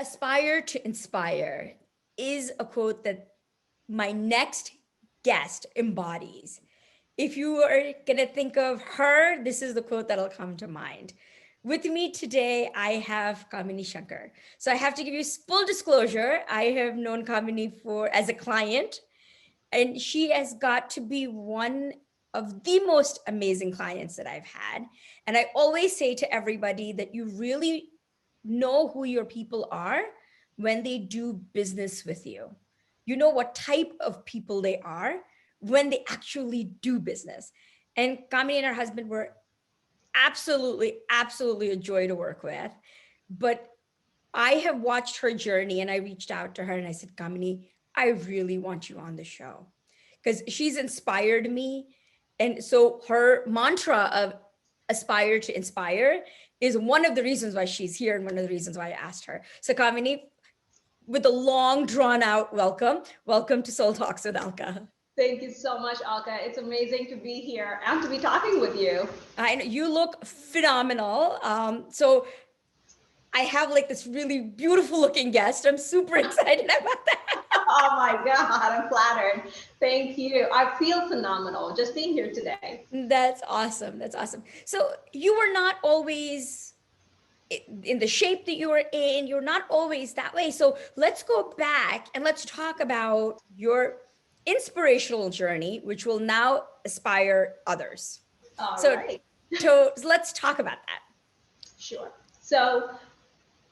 Aspire to inspire is a quote that my next guest embodies. If you are going to think of her, this is the quote that'll come to mind. With me today, I have Kamini Shankar. So I have to give you full disclosure. I have known Kamini for as a client, and she has got to be one of the most amazing clients that I've had. And I always say to everybody that you really know who your people are when they do business with you. You know what type of people they are when they actually do business. And Kamini and her husband were absolutely a joy to work with. But I have watched her journey and I reached out to her and I said, Kamini, I really want you on the show because she's inspired me. And so her mantra of aspire to inspire is one of the reasons why she's here and one of the reasons why I asked her. So Kamini, with a long drawn out welcome to Soul Talks with Alka. Thank you so much, Alka. It's amazing to be here and to be talking with you. I know you look phenomenal. So I have like this really beautiful looking guest. I'm super excited about that. Oh my God, I'm flattered. Thank you. I feel phenomenal just being here today. That's awesome. That's awesome. So you were not always in the shape that you were in. You're not always that way. So let's go back and let's talk about your inspirational journey, which will now inspire others. All So, right. so let's talk about that. Sure. So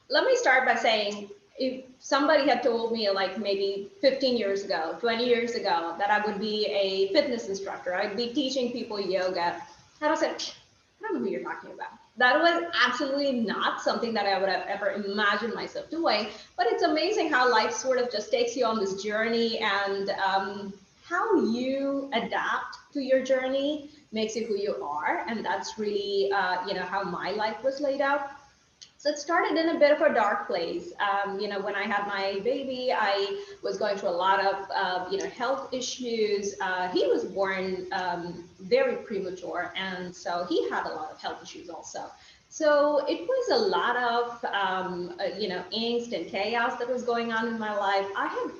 let me start by saying if somebody had told me like maybe 15 years ago, 20 years ago, that I would be a fitness instructor, I'd be teaching people yoga, I'd have said, I don't know who you're talking about. That was absolutely not something that I would have ever imagined myself doing. But it's amazing how life sort of just takes you on this journey, and how you adapt to your journey makes you who you are. And that's really, how my life was laid out. So it started in a bit of a dark place. When I had my baby, I was going through a lot of, health issues. He was born very premature, and so he had a lot of health issues also. So it was a lot of, angst and chaos that was going on in my life. I had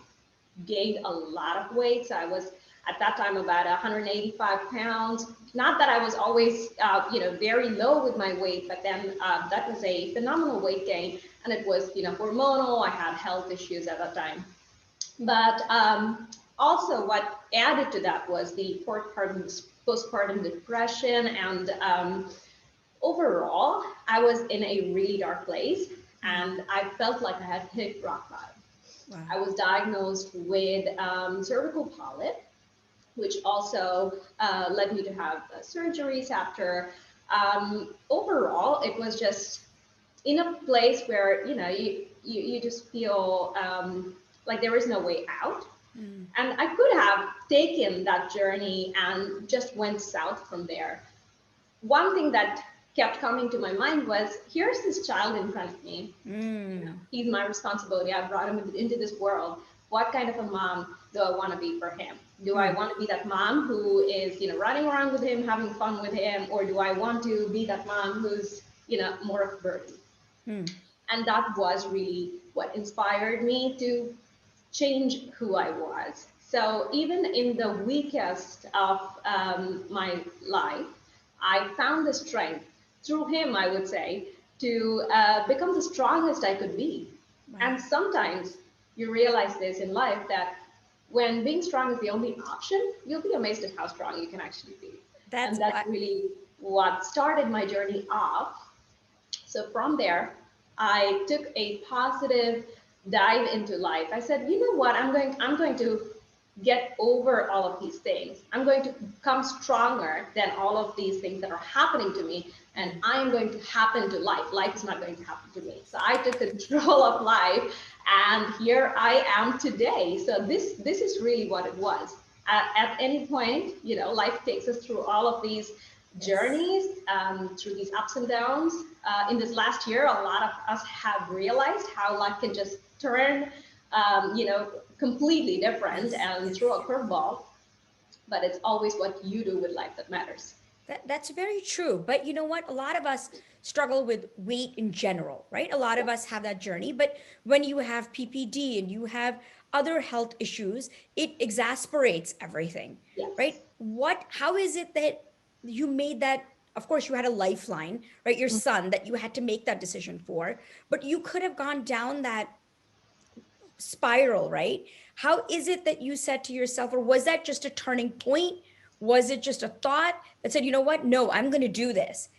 gained a lot of weight. So I was at that time about 185 pounds. Not that I was always, very low with my weight, but then that was a phenomenal weight gain. And it was, hormonal. I had health issues at that time. But also what added to that was the postpartum depression. And overall, I was in a really dark place. And I felt like I had hit rock bottom. Wow. I was diagnosed with cervical polyp, which also led me to have surgeries after. Overall, it was just in a place where you just feel like there is no way out. And I could have taken that journey and just went south from there. One thing that kept coming to my mind was, here's this child in front of me. He's my responsibility. I brought him into this world. What kind of a mom do I want to be for him? Do I want to be that mom who is, running around with him, having fun with him, or do I want to be that mom who's, more of a burden? And that was really what inspired me to change who I was. So even in the weakest of my life, I found the strength through him, I would say, to become the strongest I could be. Wow. And sometimes you realize this in life, that when being strong is the only option, you'll be amazed at how strong you can actually be. And that's really what started my journey off. So from there, I took a positive dive into life. I said, you know what, I'm going to get over all of these things. I'm going to come stronger than all of these things that are happening to me. And I am going to happen to life. Life is not going to happen to me. So I took control of life, and here I am today. So this is really what it was. At any point, life takes us through all of these journeys, through these ups and downs. In this last year, a lot of us have realized how life can just turn, completely different and throw a curveball. But it's always what you do with life that matters. That's very true. But you know what? A lot of us struggle with weight in general, right? A lot Yeah. of us have that journey. But when you have PPD and you have other health issues, it exasperates everything, Yes. right? How is it that you made that? Of course, you had a lifeline, right? Your son that you had to make that decision for, but you could have gone down that spiral, right? How is it that you said to yourself, or was that just a turning point? Was it just a thought that said, you know what? No, I'm going to do this.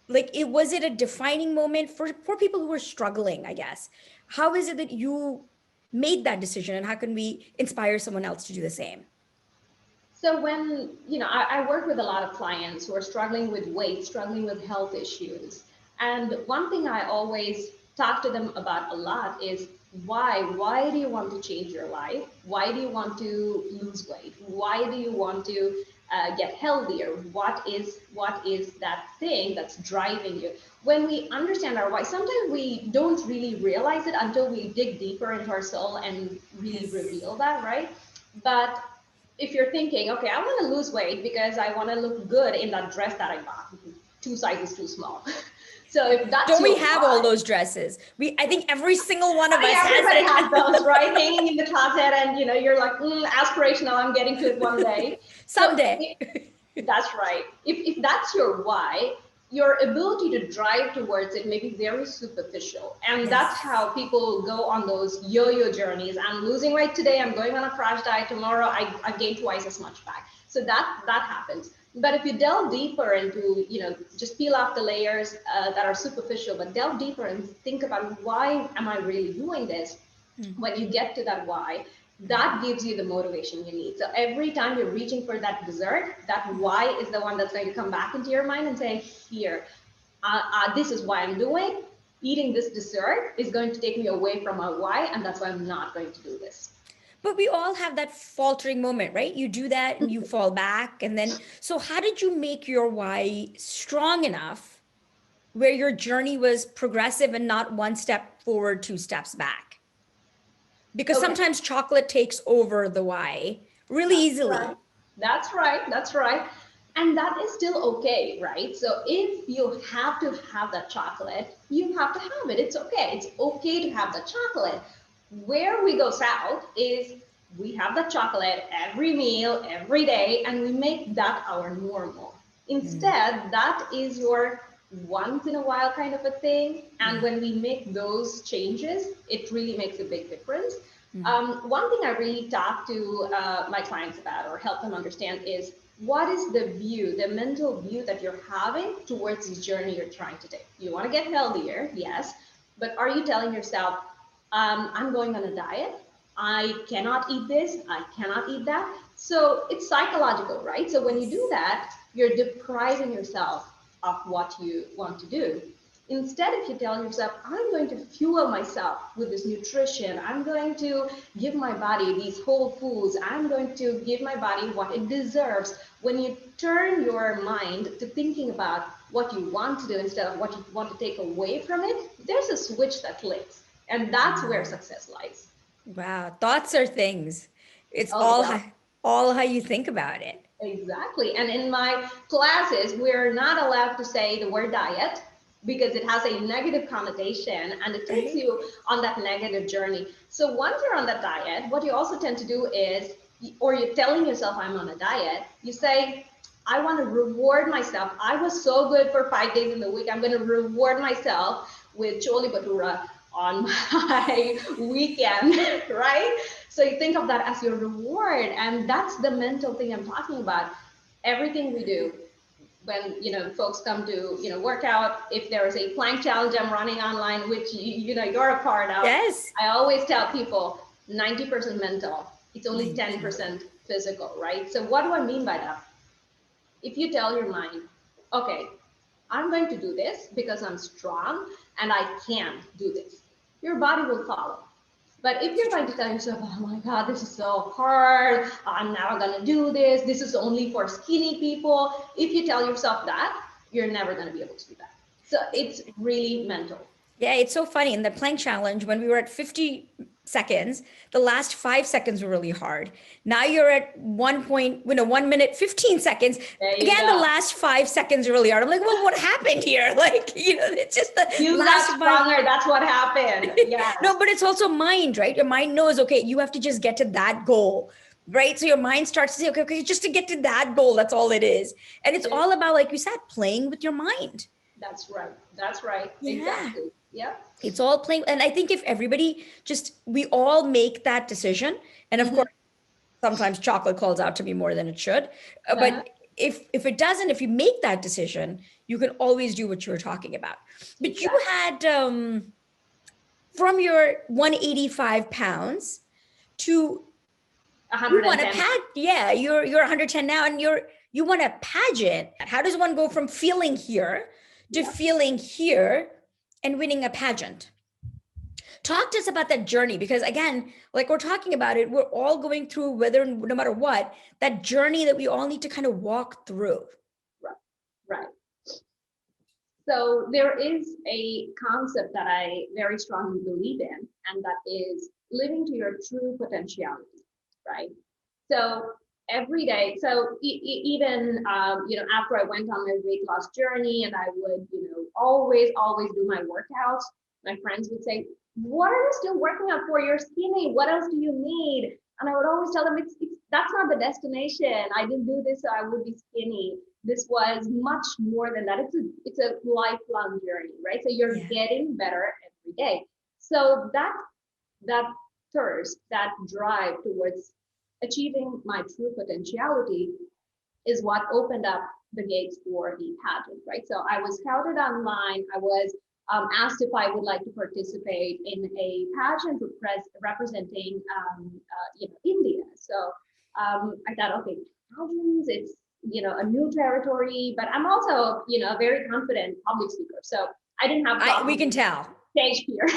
Like was it a defining moment for people who are struggling, I guess? How is it that you made that decision, and how can we inspire someone else to do the same? So when, I work with a lot of clients who are struggling with weight, struggling with health issues. And one thing I always talk to them about a lot is why? Why do you want to change your life? Why do you want to lose weight? Why do you want to get healthier? What is that thing that's driving you? When we understand our why, sometimes we don't really realize it until we dig deeper into our soul and really Yes. reveal that, right? But if you're thinking, okay, I want to lose weight because I want to look good in that dress that I bought, two sizes too small. So if that's Don't we your have all why, those dresses? I think every single one of I us think has everybody has it. those, right, hanging in the closet, and you're like, aspirational. I'm getting to it one day. So Someday. that's right. If that's your why, your ability to drive towards it may be very superficial. And that's Yes. how people go on those yo-yo journeys. I'm losing weight today, I'm going on a crash diet tomorrow, I gain twice as much back. So that happens. But if you delve deeper into, just peel off the layers that are superficial, but delve deeper and think about why am I really doing this? When you get to that why, that gives you the motivation you need. So every time you're reaching for that dessert, that why is the one that's going to come back into your mind and say, here, this is why I'm doing. Eating this dessert is going to take me away from my why, and that's why I'm not going to do this. But we all have that faltering moment, right? You do that and you fall back. And then, so how did you make your why strong enough where your journey was progressive and not one step forward, two steps back? Because Okay, sometimes chocolate takes over the why really that's right. easily. That's right. That's right. And that is still okay, right? So if you have to have that chocolate, you have to have it. It's okay. It's okay to have the chocolate. Where we go south is we have the chocolate every meal, every day, and we make that our normal. Mm, Instead, that is your once in a while kind of a thing. And mm, when we make those changes, it really makes a big difference. mm, One thing I really talk to my clients about or help them understand is what is the view, the mental view that you're having towards this journey you're trying to take. You want to get healthier, yes, but are you telling yourself, I'm going on a diet? I cannot eat this, I cannot eat that. So it's psychological, right? So when you do yes. that, you're depriving yourself of what you want to do. Instead, if you tell yourself, I'm going to fuel myself with this nutrition, I'm going to give my body these whole foods, I'm going to give my body what it deserves. When you turn your mind to thinking about what you want to do instead of what you want to take away from it, there's a switch that clicks. And that's where Wow. success lies. Wow. Thoughts are things. It's Oh, yeah. all how you think about it. Exactly. And in my classes, we're not allowed to say the word diet because it has a negative connotation and it takes Right? you on that negative journey. So once you're on that diet, what you also tend to do is, or you're telling yourself, I'm on a diet, you say, I want to reward myself. I was so good for 5 days in the week. I'm going to reward myself with chole bhatura on my weekend, right? So you think of that as your reward, and that's the mental thing I'm talking about. Everything we do, when folks come to work out, if there is a plank challenge I'm running online, which you're a part of, Yes. I always tell people 90% mental. It's only 90. 10% physical, right? So what do I mean by that? If you tell your mind, okay, I'm going to do this because I'm strong and I can do this, your body will follow. But if It's you're going true. to tell yourself, oh my God, this is so hard, I'm never going to do this is only for skinny people, if you tell yourself that, you're never going to be able to do that. So it's really mental. Yeah, it's so funny. In the plank challenge, when we were at 50 seconds. The last 5 seconds were really hard. Now you're at 1 minute, 15 seconds. There you Again, the go. last 5 seconds are really hard. I'm like, well, what happened here? Like, it's just the You last got stronger. That's what happened. Yes. No, but it's also mind, right? Your mind knows, okay, you have to just get to that goal, right? So your mind starts to say, okay, just to get to that goal, that's all it is. And it's all about, like you said, playing with your mind. That's right. That's right. Yeah. Exactly. Yeah. It's all playing. And I think if everybody we all make that decision, and of course, sometimes chocolate calls out to me more than it should. But if it doesn't, if you make that decision, you can always do what you were talking about. But you had, from your 185 pounds to you want a 110. you're 110 now, and you want a pageant. How does one go from feeling here to feeling here and winning a pageant? Talk to us about that journey, because again, like we're talking about it, we're all going through, no matter what, that journey that we all need to kind of walk through. Right. So there is a concept that I very strongly believe in, and that is living to your true potentiality, right? So every day, so even after I went on my weight loss journey, and I would always do my workouts, my friends would say, "What are you still working out for? You're skinny. What else do you need?" And I would always tell them, it's that's not the destination. I didn't do this so I would be skinny. This was much more than that. It's a lifelong journey, right? So you're getting better every day. So that thirst, that drive towards achieving my true potentiality is what opened up the gates for the pageant, right? So I was scouted online. I was asked if I would like to participate in a pageant representing India. So I thought, okay, pageants, it's a new territory, but I'm also a very confident public speaker. So I didn't have we can tell stage fear.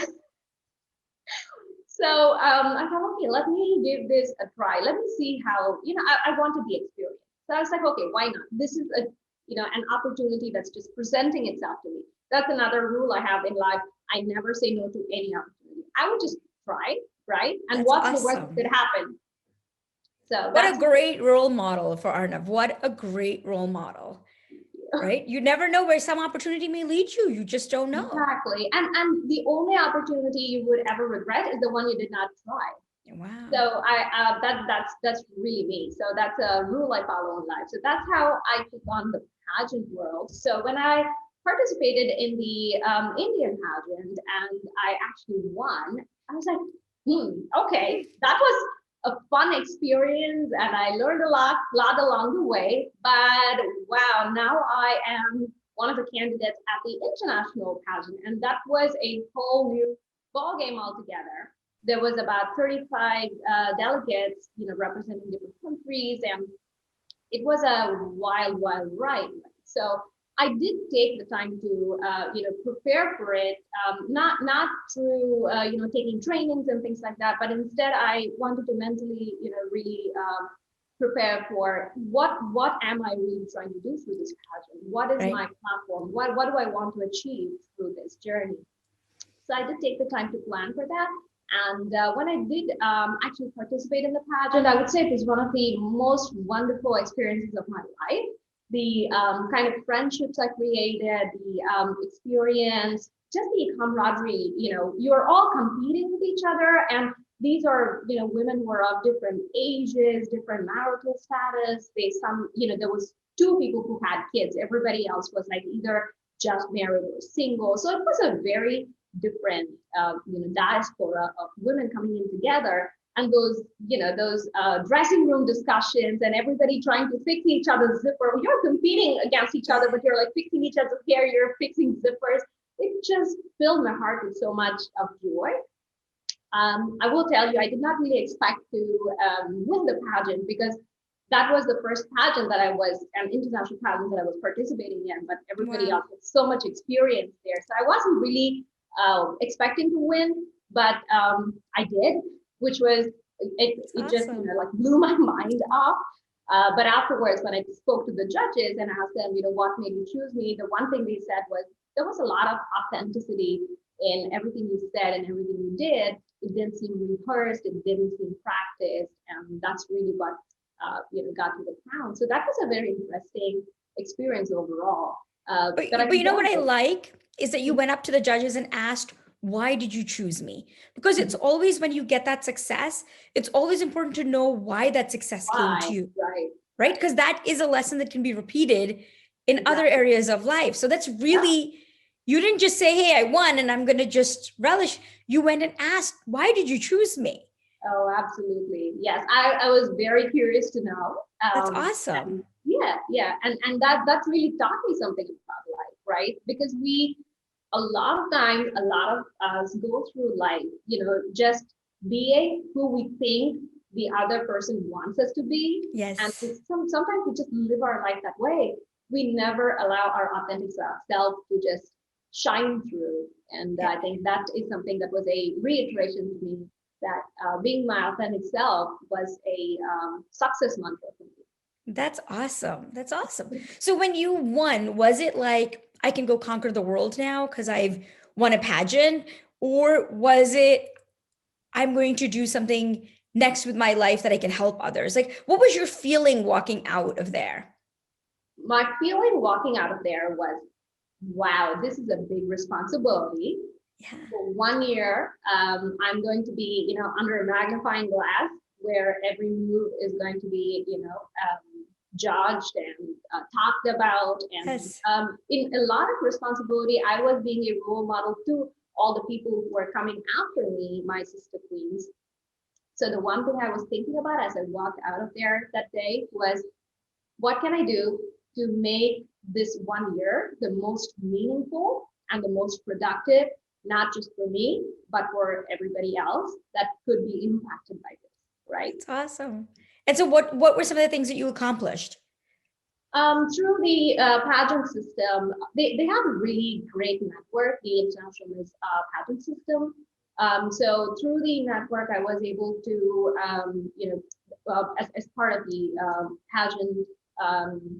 So I thought, okay, let me give this a try. Let me see how, I wanted the experience. So I was like, okay, why not? This is an opportunity that's just presenting itself to me. That's another rule I have in life. I never say no to any opportunity. I would just try, right? And that's what's awesome. the worst that could happen? So what a great role model for Arnav. What a great role model. Right? You never know where some opportunity may lead you. You just don't know. Exactly. And the only opportunity you would ever regret is the one you did not try. Wow. So that's really me. So that's a rule I follow in life. So that's how I took on the pageant world. So when I participated in the Indian pageant and I actually won, I was like, okay, that was a fun experience, and I learned a lot along the way. But wow, now I am one of the candidates at the international pageant, and that was a whole new ball game altogether. There was about 35 delegates, representing different countries, and it was a wild ride. So I did take the time to, prepare for it, not through, taking trainings and things like that, but instead I wanted to mentally, really prepare for what am I really trying to do through this pageant? What is my platform? What do I want to achieve through this journey? So I did take the time to plan for that. And when I did actually participate in the pageant, I would say it was one of the most wonderful experiences of my life. The kind of friendships I created, the experience, just the camaraderie, you're all competing with each other. And these are, women who are of different ages, different marital status. There was 2 people who had kids. Everybody else was like either just married or single. So it was a very different, diaspora of women coming in together. And those dressing room discussions and everybody trying to fix each other's zipper. You're competing against each other, but you're like fixing each other's hair, you're fixing zippers. It just filled my heart with so much of joy. I will tell you, I did not really expect to win the pageant, because that was the first pageant that an international pageant that I was participating in, but everybody else had so much experience there. So I wasn't really expecting to win, but I did, which was, it awesome. Just, blew my mind off. But afterwards, when I spoke to the judges and asked them, what made you choose me, the one thing they said was, there was a lot of authenticity and everything you said and everything you did, it didn't seem rehearsed, it didn't seem practiced, and that's really what got to the crown. So that was a very interesting experience overall. But I But you know what I don't. like is that you went up to the judges and asked, why did you choose me? Because it's always when you get that success, it's always important to know why that success came Why? to you, Right. right? Because that is a lesson that can be repeated in other Exactly. areas of life. So that's Yeah. really, you didn't just say, hey, I won and I'm going to just relish. You went and asked, why did you choose me? Oh, absolutely. Yes, I was very curious to know. That's And awesome. yeah, yeah, and that's really taught me something about life, right? Because a lot of times, a lot of us go through life, just being who we think the other person wants us to be, and Yes. sometimes we just live our life that way. We never allow our authentic self to just shine through, and I think that is something that was a reiteration to me that being my authentic self was a success mantra for me. That's awesome. That's awesome. So when you won, was it like, I can go conquer the world now because I've won a pageant? Or was it, I'm going to do something next with my life that I can help others? Like, what was your feeling walking out of there? My feeling walking out of there was, wow, this is a big responsibility. Yeah. For 1 year, I'm going to be, under a magnifying glass where every move is going to be, judged and talked about. And Yes. in a lot of responsibility, I was being a role model to all the people who were coming after me, my sister queens. So the one thing I was thinking about as I walked out of there that day was, what can I do to make this 1 year the most meaningful and the most productive, not just for me, but for everybody else that could be impacted by this, right? That's awesome. And so what were some of the things that you accomplished? Through the pageant system, they have a really great network, the international pageant system. So through the network, I was able to, as part of the pageant um,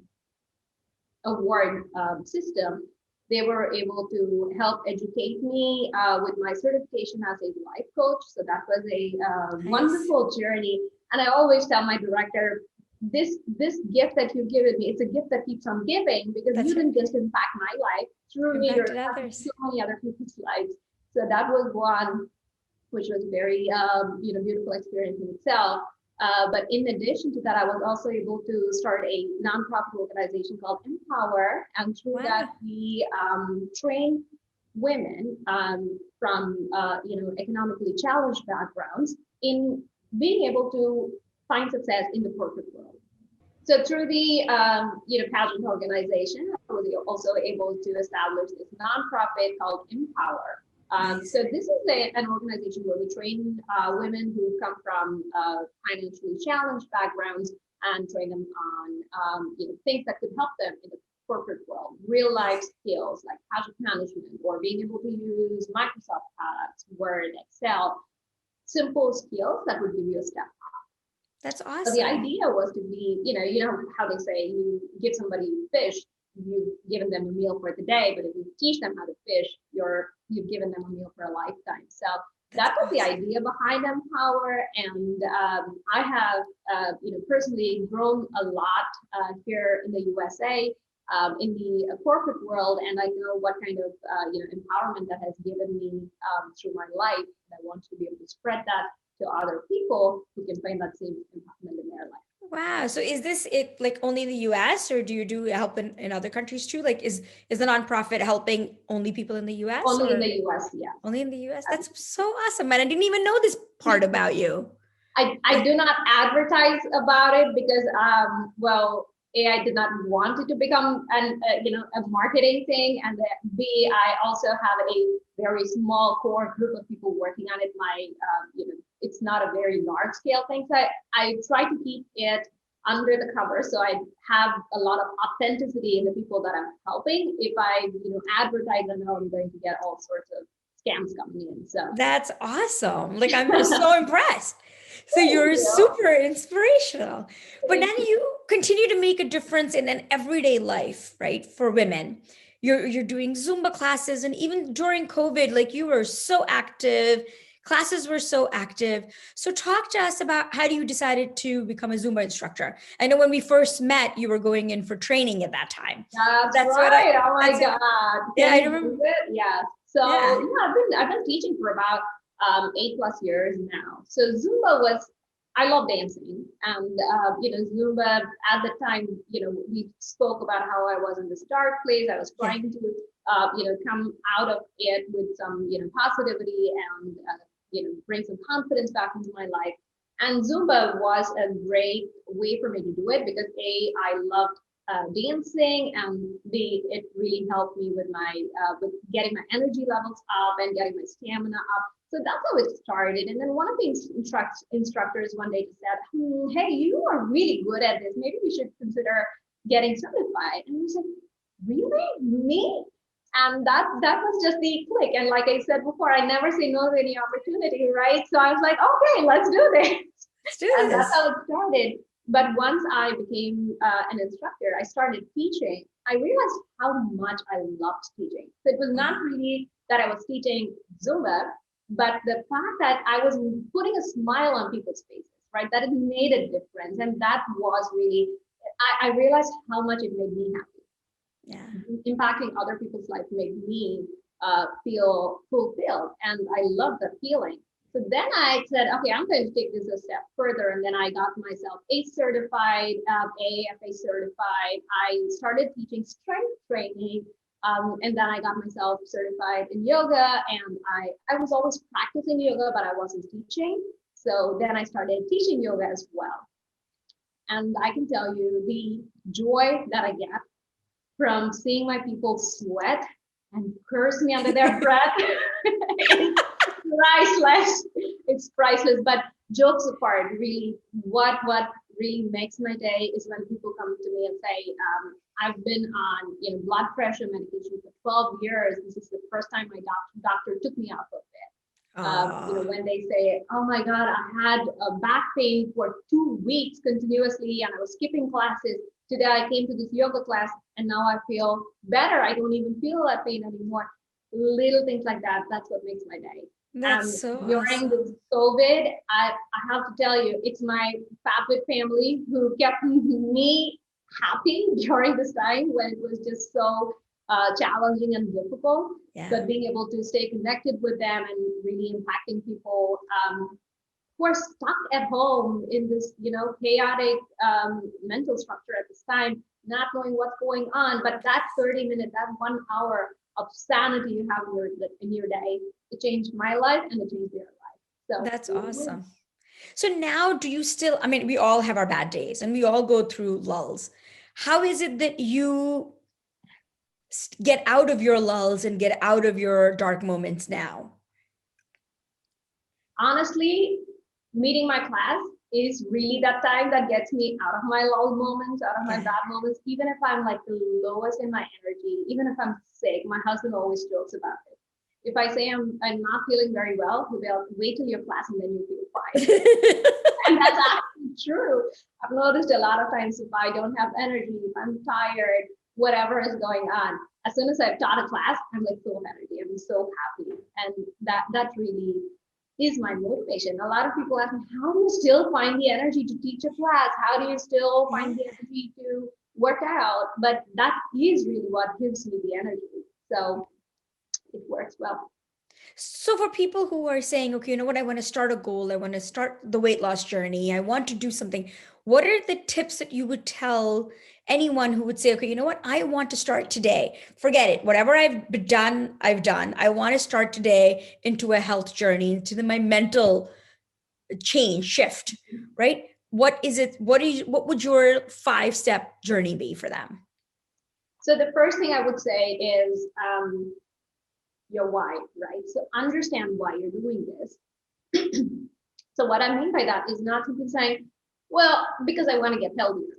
award system, they were able to help educate me with my certification as a life coach. So that was a Nice. wonderful journey. And I always tell my director, this gift that you've given me, it's a gift that keeps on giving, because you That's right. didn't just impact my life. Through me, you're Impacted impacting others. so many other people's lives. So that was one which was very beautiful experience in itself. But in addition to that, I was also able to start a nonprofit organization called Empower, and through that Wow. we train women from economically challenged backgrounds in being able to find success in the corporate world. So through the pageant organization, I was also able to establish this nonprofit called Empower. Nice. So this is an organization where we train women who come from financially challenged backgrounds and train them on things that could help them in the corporate world, real life Yes. skills like project management or being able to use Microsoft products, Word, Excel, simple skills that would give you a step. That's So the awesome. idea was to be, how they say you give somebody fish, you've given them a meal for the day, but if you teach them how to fish, you've given them a meal for a lifetime. So That's that was the awesome. idea behind Empower, and I have, personally grown a lot here in the USA. In the corporate world, and I know what kind of empowerment that has given me through my life. And I want to be able to spread that to other people who can find that same empowerment in their life. Wow. So is this it like only in the US or do you do help in other countries too? Like is the nonprofit helping only people in the US Only in or the US, yes. only in the US? That's so awesome, man. I didn't even know this part about you. I do not advertise about it because, I did not want it to become a marketing thing, and B, I also have a very small core group of people working on it. It's not a very large scale thing, so I try to keep it under the cover, so I have a lot of authenticity in the people that I'm helping. If I advertise, I know I'm going to get all sorts of scams coming in. So That's awesome. Like I'm just so impressed. So thank you're you. super inspirational. But now Thank you. you continue to make a difference in an everyday life, right? For women. you're doing Zumba classes, and even during COVID, like you were so active, classes were so active. So talk to us about how you decided to become a Zumba instructor. I know when we first met, you were going in for training at that time. That's That's what I right. Oh my that's it. God. Yeah, Can I you remember. believe it? Yes. So Yeah. yeah, I've been teaching for about 8+ years now. So Zumba was, I love dancing, and Zumba at the time, we spoke about how I was in this dark place. I was Yeah. trying to come out of it with some positivity and bring some confidence back into my life. And Zumba was a great way for me to do it because I loved dancing, and it really helped me with my with getting my energy levels up and getting my stamina up. So that's how it started. And then one of the instructors one day said, "Hey, you are really good at this. Maybe you should consider getting certified." And I was like, "Really, me?" And that was just the click. And like I said before, I never say no to any opportunity, right? So I was like, "Okay, let's do this." Let's do And that's this. how it started. But once I became an instructor, I started teaching. I realized how much I loved teaching. So it was not really that I was teaching Zumba, but the fact that I was putting a smile on people's faces, right? That it made a difference. And that was really, I realized how much it made me happy. Yeah. Impacting other people's life made me feel fulfilled, and I love the feeling. So then I said, okay, I'm going to take this a step further, and then I got myself ACE certified, AFA certified. I started teaching strength training, and then I got myself certified in yoga, and I was always practicing yoga, but I wasn't teaching. So then I started teaching yoga as well. And I can tell you the joy that I get from seeing my people sweat and curse me under their breath. It's priceless. It's priceless. But jokes apart, really, what really makes my day is when people come to me and say, "I've been on blood pressure medication for 12 years. This is the first time my doctor took me off of it." When they say, "Oh my God, I had a back pain for 2 weeks continuously and I was skipping classes. Today I came to this yoga class and now I feel better. I don't even feel that pain anymore." Little things like that. That's what makes my day. And That's so during awesome. this COVID, I have to tell you, it's my Fabit family who kept me happy during this time when it was just so challenging and difficult. Yeah. But being able to stay connected with them and really impacting people who are stuck at home in this, chaotic mental structure at this time, not knowing what's going on. But that 30 minute, that 1 hour of sanity you have in your day, it changed my life and it changed their life. So That's awesome. So now do you still, I mean, we all have our bad days and we all go through lulls. How is it that you get out of your lulls and get out of your dark moments now? honestly, meeting my class is really that time that gets me out of my lull moments, out of my Yeah. bad moments. Even if I'm like the lowest in my energy, even if I'm sick, my husband always jokes about it. If I say I'm not feeling very well, he'll be like, "Wait till your class and then you feel fine." And that's actually true. I've noticed a lot of times if I don't have energy, if I'm tired, whatever is going on, as soon as I've taught a class, I'm like full of energy. I'm so happy. And that really is my motivation. A lot of people ask me, how do you still find the energy to teach a class? How do you still Yeah. find the energy to work out? But that is really what gives me the energy. So it works well. So for people who are saying, okay, you know what, I want to start a goal, I want to start the weight loss journey, I want to do something, what are the tips that you would tell anyone who would say, okay, you know what, I want to start today. Forget it. Whatever I've done, I've done. I want to start today into a health journey, into my mental change, shift, right? What is it? What would your 5 step journey be for them? So the first thing I would say is your why, right? So understand why you're doing this. So what I mean by that is not simply saying, well, because I want to get healthier.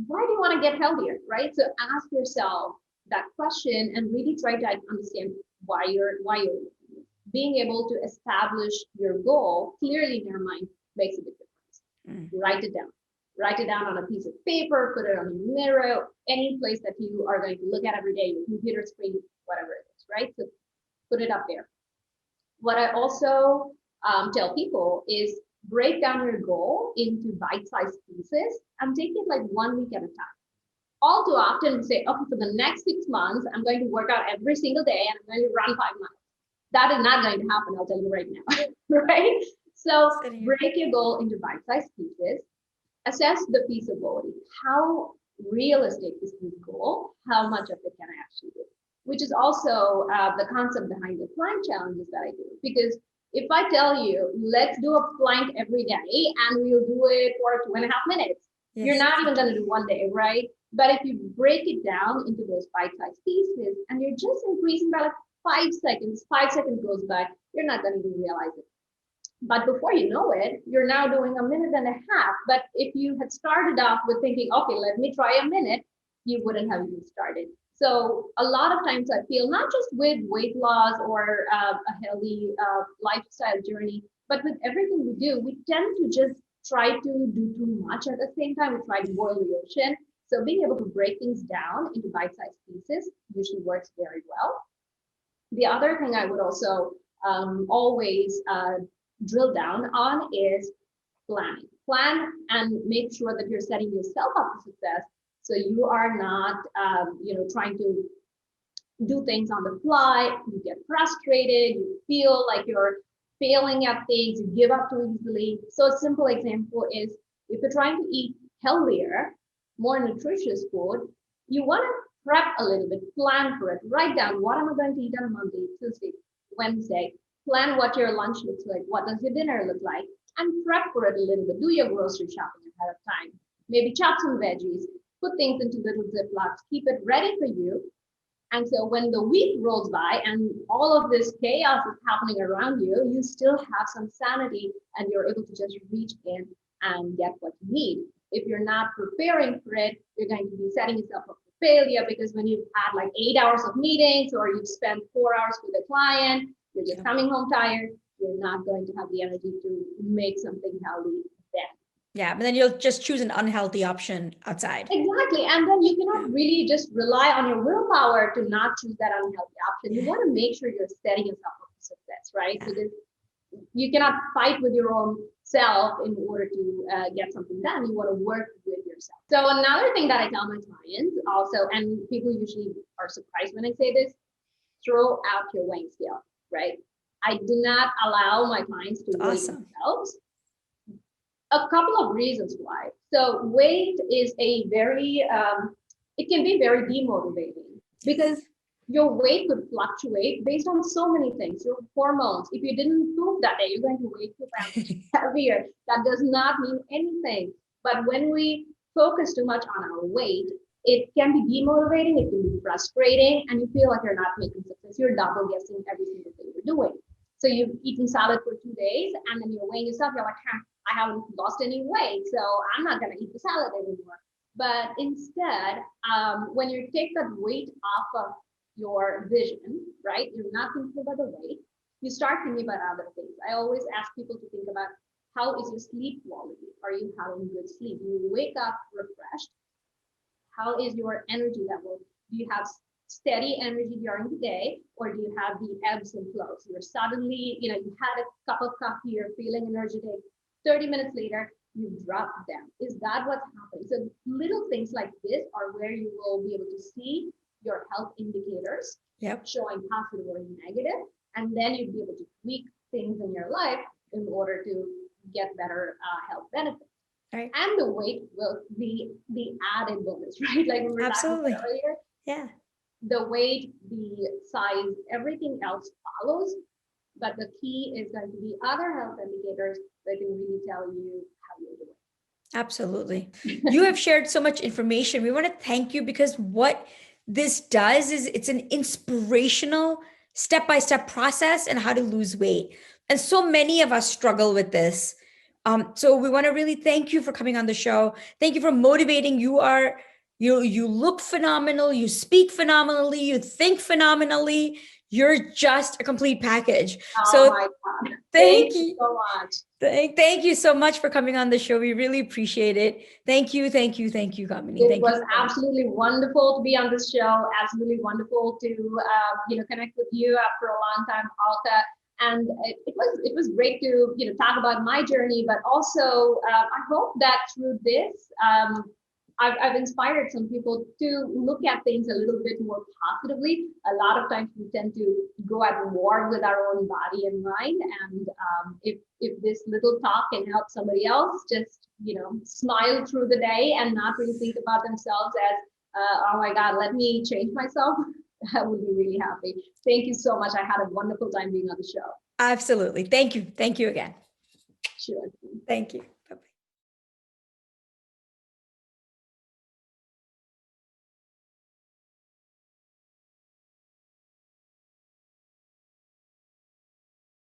Why do you want to get healthier, right? So ask yourself that question and really try to understand why you're being able to establish your goal clearly in your mind makes a big difference. Mm. Write it down, Write it down on a piece of paper, put it on your mirror, any place that you are going to look at every day, your computer screen, whatever it is, right? So put it up there. What I also tell people is break down your goal into bite-sized pieces and take it like 1 week at a time. All too often we say, okay, for the next 6 months, I'm going to work out every single day and I'm going to run 5 miles. That is not going to happen, I'll tell you right now, right? So break your goal into bite-sized pieces, assess the feasibility. How realistic is this goal? How much of it can I actually do? Which is also the concept behind the plank challenges that I do. Because if I tell you, let's do a plank every day and we'll do it for 2.5 minutes, you're not even going to do one day, right? But if you break it down into those bite-sized pieces and you're just increasing by like 5 seconds goes by, you're not going to even realize it. But before you know it, you're now doing 1.5 minutes. But if you had started off with thinking, okay, let me try a minute, you wouldn't have even started. So a lot of times I feel not just with weight loss or a healthy lifestyle journey, but with everything we do, we tend to just try to do too much at the same time. We try to boil the ocean. So being able to break things down into bite-sized pieces usually works very well. The other thing I would also always drill down on is planning. Plan and make sure that you're setting yourself up for success. So you are not, trying to do things on the fly. You get frustrated. You feel like you're failing at things. You give up too easily. So a simple example is if you're trying to eat healthier, more nutritious food, you want to prep a little bit, plan for it, write down what am I going to eat on Monday, Tuesday, Wednesday, plan what your lunch looks like, what does your dinner look like, and prep for it a little bit. Do your grocery shopping ahead of time. Maybe chop some veggies, put things into little Ziplocs, keep it ready for you. And so when the week rolls by and all of this chaos is happening around you, you still have some sanity and you're able to just reach in and get what you need. If you're not preparing for it, you're going to be setting yourself up for failure, because when you've had like 8 hours of meetings or you've spent 4 hours with a client, you're just coming home tired, you're not going to have the energy to make something healthy then. Yeah, but then you'll just choose an unhealthy option outside. Exactly. And then you cannot really just rely on your willpower to not choose that unhealthy option. You want to make sure you're setting yourself up for success, right? Yeah. Because you cannot fight with your own self in order to get something done. You want to work with yourself. So another thing that I tell my clients also, and people usually are surprised when I say this, throw out your weighing scale, right? I do not allow my clients to weigh themselves. A couple of reasons why. So weight is a very, it can be very demotivating because your weight could fluctuate based on so many things, your hormones. If you didn't poop that day, you're going to weigh 2 pounds heavier. That does not mean anything. But when we focus too much on our weight, it can be demotivating, it can be frustrating, and you feel like you're not making success. You're double guessing every single thing you're doing. So you've eaten salad for 2 days, and then you're weighing yourself, you're like, I haven't lost any weight, so I'm not going to eat the salad anymore. But instead, when you take that weight off of your vision, right, you're not thinking about the weight, you start thinking about other things. I always ask people to think about, how is your sleep quality? Are you having good sleep? Do you wake up refreshed? How is your energy level? Do you have steady energy during the day, or do you have the ebbs and flows? You're suddenly, you had a cup of coffee, you're feeling energetic. 30 minutes later, you drop them. Is that what's happening? So little things like this are where you will be able to see your health indicators showing positive or negative, and then you'd be able to tweak things in your life in order to get better health benefits. Right. And the weight will be the added bonus, right? Like we were talking about earlier. Yeah. The weight, the size, everything else follows. But the key is going to be other health indicators that can really tell you how you're doing. Absolutely. You have shared so much information. We want to thank you, because what this does is it's an inspirational step-by-step process in how to lose weight. And so many of us struggle with this. So we want to really thank you for coming on the show. Thank you for motivating. You look phenomenal. You speak phenomenally. You think phenomenally. You're just a complete package. Oh So my God. thank Thank you you. so much. Thank you so much for coming on the show. We really appreciate it. Thank you, Kamini. It Thank you was so much. absolutely wonderful to be on this show. Absolutely wonderful to connect with you after a long time, Alka. And it was great to talk about my journey, but also I hope that through this I've inspired some people to look at things a little bit more positively. A lot of times we tend to go at war with our own body and mind, and if this little talk can help somebody else, just smile through the day and not really think about themselves as oh my God, let me change myself. I would be really happy. Thank you so much. I had a wonderful time being on the show. Absolutely. Thank you. Thank you again. Sure. Thank you.